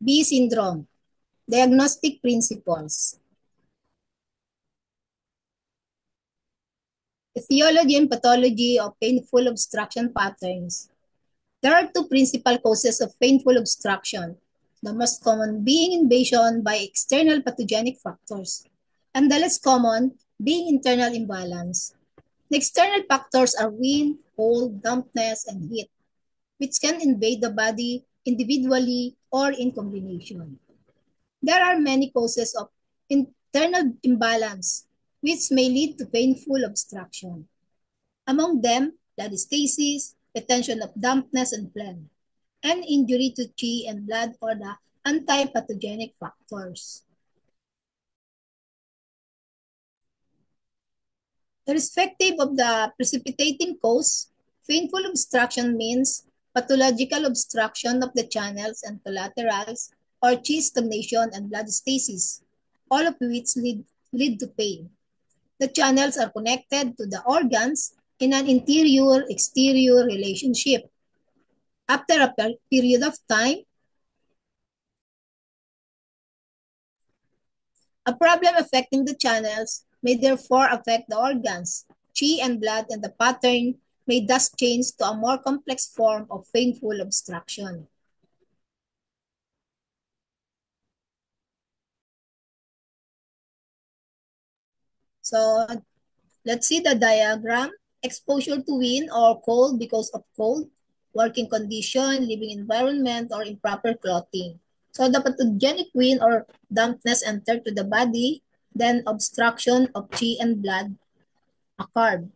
B syndrome. Diagnostic principles. Etiology and pathology of painful obstruction patterns. There are two principal causes of painful obstruction, the most common being invasion by external pathogenic factors, and the less common being internal imbalance. The external factors are wind, cold, dampness, and heat, which can invade the body individually or in combination. There are many causes of internal imbalance, which may lead to painful obstruction. Among them, bladysthesis, retention of dampness and phlegm, and injury to chi and blood or the anti-pathogenic factors. Irrespective of the precipitating cause, painful obstruction means pathological obstruction of the channels and collaterals or chi stagnation and blood stasis, all of which lead to pain. The channels are connected to the organs in an interior-exterior relationship. After a period of time, a problem affecting the channels may therefore affect the organs, chi and blood, and the pattern may thus change to a more complex form of painful obstruction. So let's see the diagram. Exposure to wind or cold because of cold, working condition, living environment, or improper clothing. So the pathogenic wind or dampness enter to the body, then obstruction of chi and blood occurred.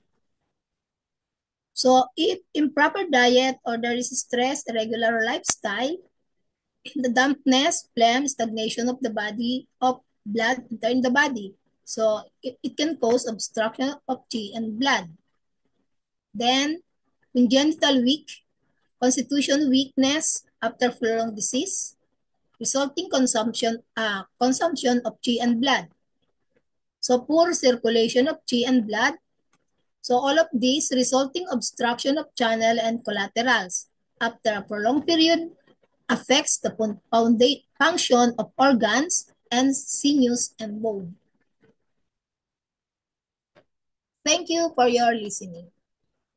So if improper diet or there is stress, irregular lifestyle, the dampness, phlegm, stagnation of the body, of blood entering the body. So it can cause obstruction of chi and blood. Then congenital weak, constitution weakness after prolonged disease, resulting consumption of chi and blood. So poor circulation of chi and blood. So all of these resulting obstruction of channel and collaterals after a prolonged period affects the function of organs and sinews and bone. Thank you for your listening.